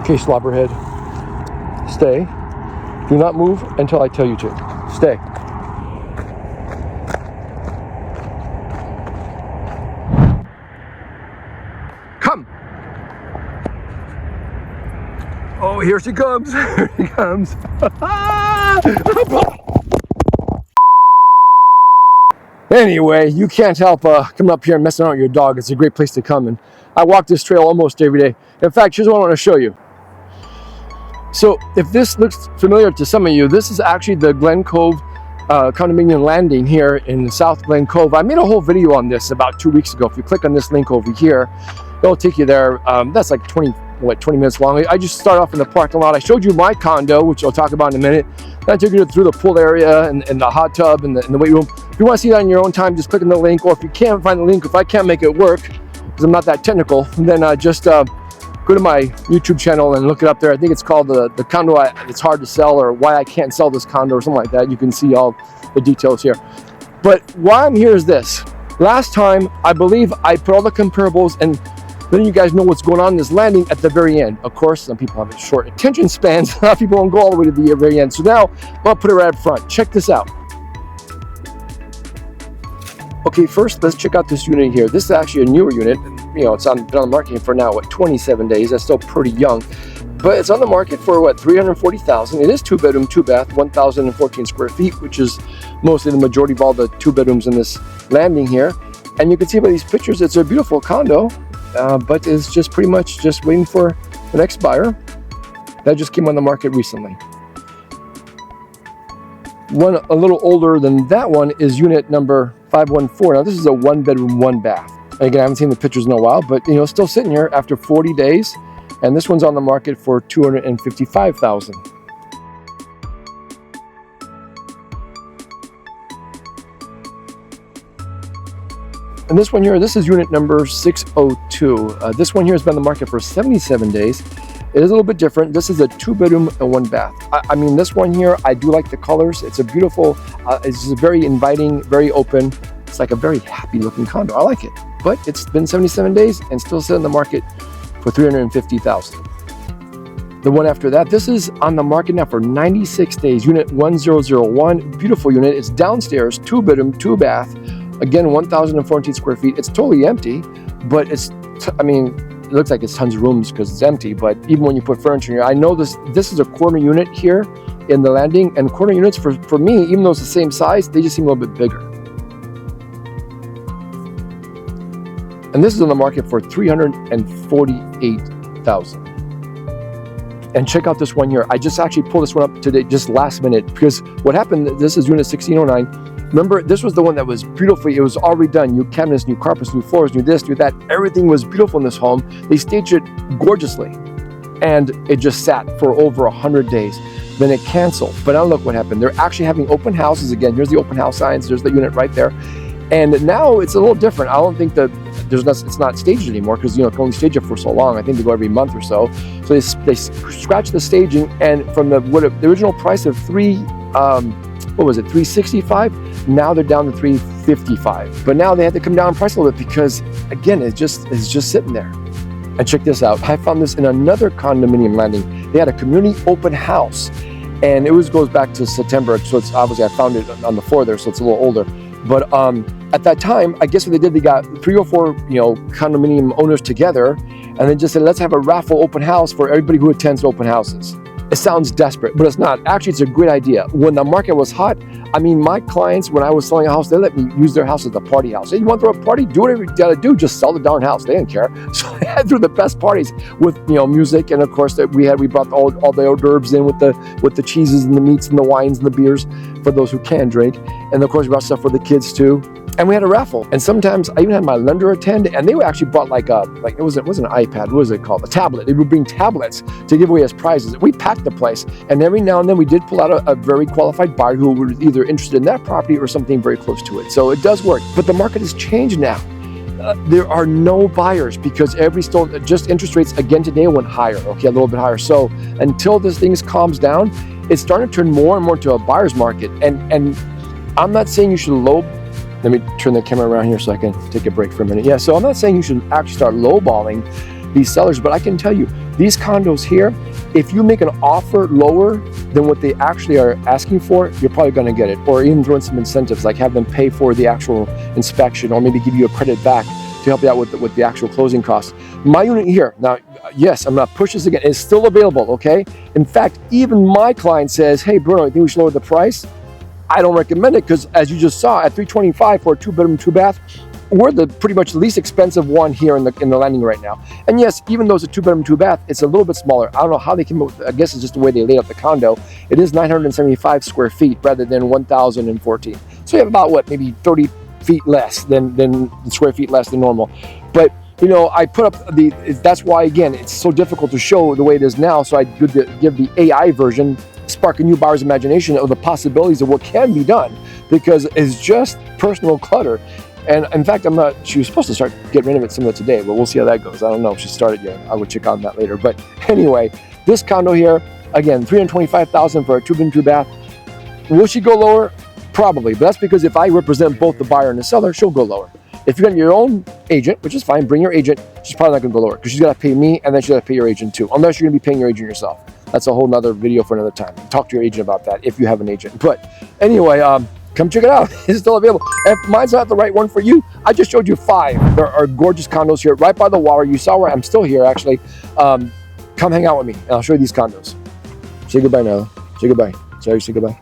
Okay, slobberhead. Stay. Do not move until I tell you to. Stay. Come. Oh, here she comes. Here she comes. Anyway, you can't help coming up here and messing around with your dog. It's a great place to come. And I walk this trail almost every day. In fact, here's what I want to show you. So if this looks familiar to some of you, this is actually the Glen Cove condominium landing here in South Glen Cove. I made a whole video on this about 2 weeks ago. If you click on this link over here, it'll take you there. That's like 20 minutes long. I just start off in the parking lot. I showed you my condo, which I'll talk about in a minute. Then I took you through the pool area and the hot tub and the weight room. If you want to see that on your own time, just click on the link. Or if you can't find the link, if I can't make it work, because I'm not that technical, then just go to my YouTube channel and look it up there. I think it's called the condo it's hard to sell, or why I can't sell this condo, or something like that. You can see all the details here. But why I'm here is this. Last time, I believe I put all the comparables, and then you guys know what's going on in this landing at the very end. Of course, some people have short attention spans. A lot of people don't go all the way to the very end. So now I'll put it right up front. Check this out. Okay, first let's check out this unit here. This is actually a newer unit. You know, it's been on the market for now, 27 days. That's still pretty young. But it's on the market for, $340,000. It is 2-bedroom, 2-bath, 1,014 square feet, which is mostly the majority of all the 2 bedrooms in this landing here. And you can see by these pictures, it's a beautiful condo, but it's just pretty much just waiting for the next buyer. That just came on the market recently. One a little older than that one is unit number 514. Now this is a 1-bedroom, 1-bath. Again, I haven't seen the pictures in a while, but still sitting here after 40 days. And this one's on the market for $255,000. And this one here, this is unit number 602. This one here has been on the market for 77 days. It is a little bit different. This is a 2-bedroom and 1-bath. I mean, this one here, I do like the colors. It's a beautiful, it's just very inviting, very open. It's like a very happy looking condo. I like it. But it's been 77 days and still sitting on the market for $350,000. The one after that, this is on the market now for 96 days. Unit 1001, beautiful unit. It's downstairs, 2-bedroom, 2-bath. Again, 1,014 square feet. It's totally empty, but it looks like it's tons of rooms because it's empty. But even when you put furniture in here, I know this is a corner unit here in the landing, and corner units for me, even though it's the same size, they just seem a little bit bigger. And this is on the market for $348,000. And check out this one here. I just actually pulled this one up today, just last minute, because what happened, this is unit 1609. Remember, this was the one that was beautifully, it was already done. New cabinets, new carpets, new floors, new this, new that. Everything was beautiful in this home. They staged it gorgeously. And it just sat for over 100 days. Then it canceled. But now look what happened. They're actually having open houses again. Here's the open house signs. There's the unit right there. And now it's a little different. I don't think that it's not staged anymore, because you can only stage it for so long. I think they go every month or so. So they scratch the staging, and from the original price of $365, now they're down to $355. But now they had to come down in price a little bit because, again, it's just sitting there. And check this out. I found this in another condominium landing. They had a community open house, and it goes back to September. So it's obviously, I found it on the floor there, so it's a little older. But at that time, I guess what they did, they got 3 or 4, condominium owners together, and then just said, let's have a raffle open house for everybody who attends open houses. It sounds desperate, but it's not. Actually, it's a great idea. When the market was hot, my clients, when I was selling a house, they let me use their house as a party house. Hey, you want to throw a party? Do whatever you gotta do. Just sell the darn house. They didn't care. So I had through the best parties with music, and of course we brought all the hors d'oeuvres in with the cheeses and the meats and the wines and the beers for those who can drink, and of course we brought stuff for the kids too. And we had a raffle, and sometimes I even had my lender attend, and they actually bought it wasn't an iPad, what was it called? A tablet. They would bring tablets to give away as prizes. We packed the place, and every now and then we did pull out a very qualified buyer who was either interested in that property or something very close to it. So it does work, but the market has changed now. There are no buyers because just interest rates again today went higher, a little bit higher. So until this thing calms down, it's starting to turn more and more to a buyer's market. And I'm not saying you should let me turn the camera around here so I can take a break for a minute. Yeah, so I'm not saying you should actually start lowballing, these sellers, but I can tell you, these condos here, if you make an offer lower than what they actually are asking for, you're probably going to get it. Or even throw in some incentives, like have them pay for the actual inspection, or maybe give you a credit back to help you out with the actual closing costs. My unit here, now, yes, I'm going to push this again, it's still available, okay? In fact, even my client says, hey, Bruno, I think we should lower the price. I don't recommend it because, as you just saw, at $325 for a 2-bedroom, 2-bath, we're the pretty much least expensive one here in the landing right now. And yes, even though it's a 2-bedroom, 2-bath, it's a little bit smaller. I don't know how they came up with, I guess it's just the way they laid out the condo. It is 975 square feet rather than 1,014. So you have about, what, maybe 30 feet less than square feet less than normal. But you know, I put up that's why, again, it's so difficult to show the way it is now. So I give the AI version, spark a new buyer's imagination of the possibilities of what can be done, because it's just personal clutter. And in fact, she was supposed to start getting rid of it some of it today, but we'll see how that goes. I don't know if she started yet. I would check on that later. But anyway, this condo here, again, $325,000 for a 2-bedroom, 2-bath. Will she go lower? Probably, but that's because if I represent both the buyer and the seller, she'll go lower. If you got your own agent, which is fine, bring your agent, she's probably not going to go lower because she's got to pay me and then she's got to pay your agent too, unless you're going to be paying your agent yourself. That's a whole nother video for another time. Talk to your agent about that if you have an agent. But anyway, come check it out. It's still available. If mine's not the right one for you, I just showed you 5. There are gorgeous condos here right by the water. You saw where I'm still here, actually. Come hang out with me and I'll show you these condos. Say goodbye now. Say goodbye. Sorry, say goodbye.